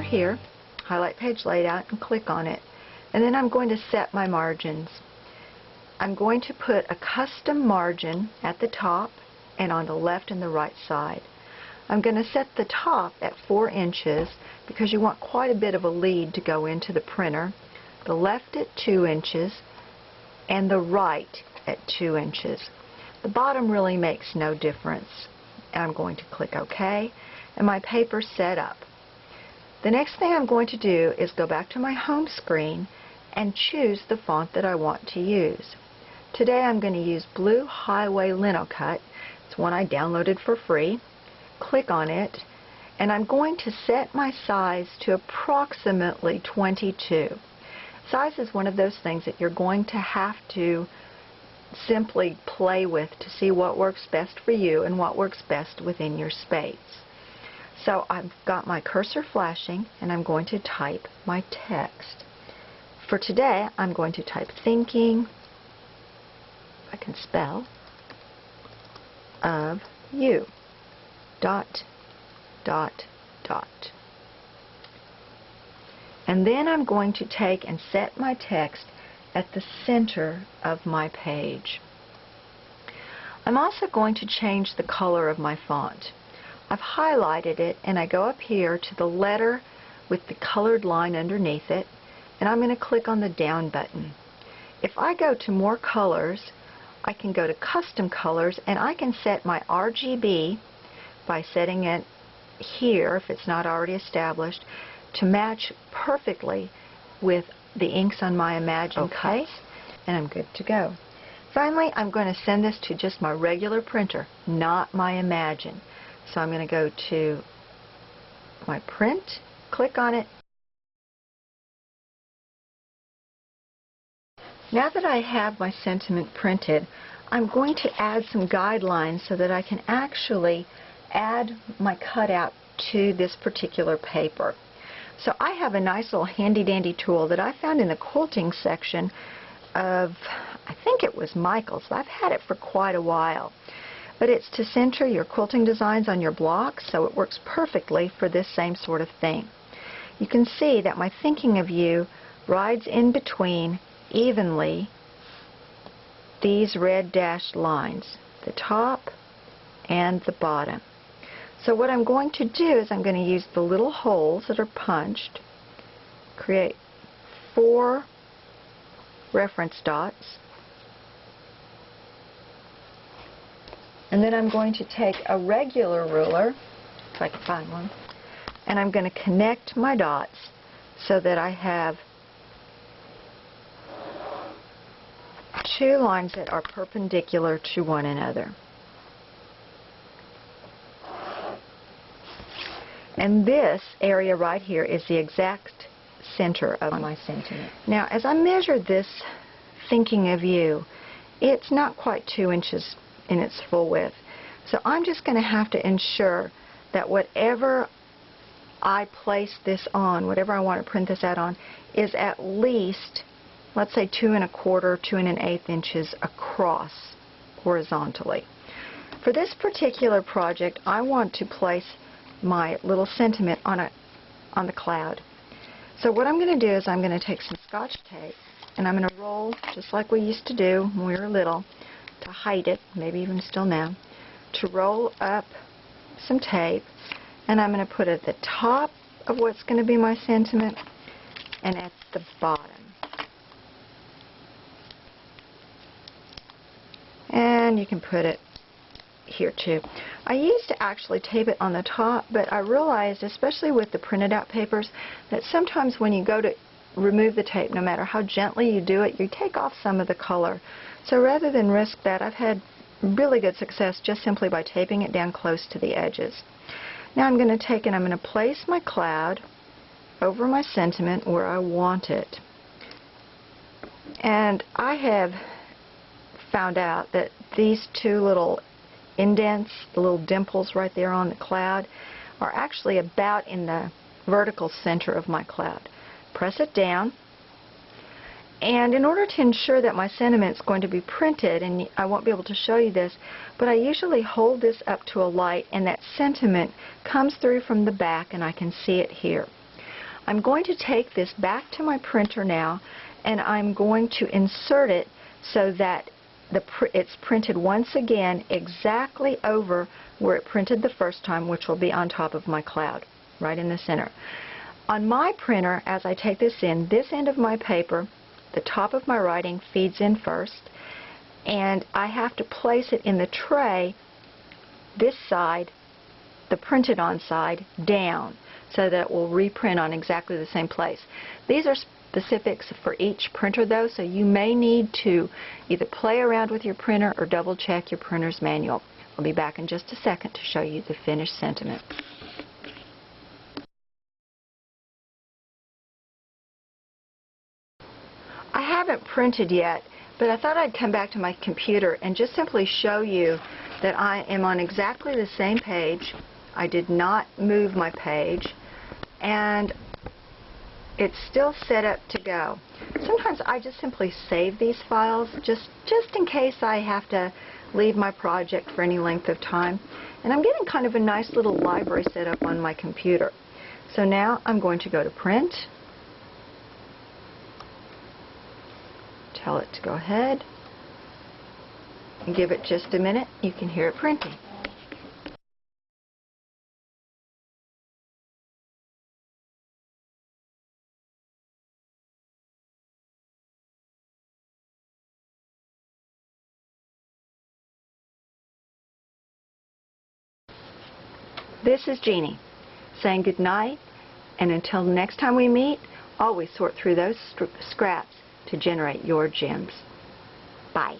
over here, highlight page layout, and click on it. And then I'm going to set my margins. I'm going to put a custom margin at the top and on the left and the right side. I'm going to set the top at 4 inches because you want quite a bit of a lead to go into the printer, the left at 2 inches, and the right at 2 inches. The bottom really makes no difference. I'm going to click OK, and my paper's set up. The next thing I'm going to do is go back to my home screen and choose the font that I want to use. Today I'm going to use Blue Highway Linocut. It's one I downloaded for free. Click on it, and I'm going to set my size to approximately 22. Size is one of those things that you're going to have to simply play with to see what works best for you and what works best within your space. So I've got my cursor flashing, and I'm going to type my text. For today, I'm going to type thinking, if I can spell, of you. ... And then I'm going to take and set my text at the center of my page. I'm also going to change the color of my font. I've highlighted it, and I go up here to the letter with the colored line underneath it, and I'm going to click on the down button. If I go to more colors, I can go to custom colors, and I can set my RGB by setting it here, if it's not already established, to match perfectly with the inks on my Imagine cuts, and I'm good to go. Finally, I'm going to send this to just my regular printer, not my Imagine. So I'm going to go to my print, click on it. Now that I have my sentiment printed, I'm going to add some guidelines so that I can actually add my cutout to this particular paper. So I have a nice little handy-dandy tool that I found in the quilting section of, I think it was Michael's. I've had it for quite a while. But it's to center your quilting designs on your blocks, so it works perfectly for this same sort of thing. You can see that my thinking of you rides in between evenly these red dashed lines, the top and the bottom. So what I'm going to do is I'm going to use the little holes that are punched, create 4 reference dots, and then I'm going to take a regular ruler, if I can find one, and I'm going to connect my dots so that I have 2 lines that are perpendicular to one another. And this area right here is the exact center of my sentiment. Now, as I measure this thinking of you, it's not quite 2 inches in its full width. So I'm just going to have to ensure that whatever I place this on, whatever I want to print this out on, is at least, let's say 2 1/4, 2 1/8 inches across horizontally. For this particular project, I want to place my little sentiment on the cloud. So what I'm going to do is I'm going to take some Scotch tape, and I'm going to roll, just like we used to do when we were little, to hide it, maybe even still now, to roll up some tape, and I'm going to put it at the top of what's going to be my sentiment and at the bottom. And you can put it here too. I used to actually tape it on the top, but I realized, especially with the printed out papers, that sometimes when you go to remove the tape, no matter how gently you do it, you take off some of the color. So rather than risk that, I've had really good success just simply by taping it down close to the edges. Now I'm going to take and I'm going to place my cloud over my sentiment where I want it. And I have found out that these 2 little indents, the little dimples right there on the cloud, are actually about in the vertical center of my cloud. Press it down, and in order to ensure that my sentiment is going to be printed, and I won't be able to show you this, but I usually hold this up to a light and that sentiment comes through from the back and I can see it here. I'm going to take this back to my printer now, and I'm going to insert it so that it's printed once again exactly over where it printed the first time, which will be on top of my cloud, right in the center. On my printer, as I take this in, this end of my paper, the top of my writing feeds in first, and I have to place it in the tray, this side, the printed on side, down, so that it will reprint on exactly the same place. These are specifics for each printer though, so you may need to either play around with your printer or double check your printer's manual. I'll be back in just a second to show you the finished sentiment. I haven't printed yet, but I thought I'd come back to my computer and just simply show you that I am on exactly the same page. I did not move my page, and it's still set up to go. Sometimes I just simply save these files just in case I have to leave my project for any length of time. And I'm getting kind of a nice little library set up on my computer. So now I'm going to go to print. Tell it to go ahead. And give it just a minute. You can hear it printing. This is Jeannie saying good night, and until the next time we meet, always sort through those scraps to generate your gems. Bye.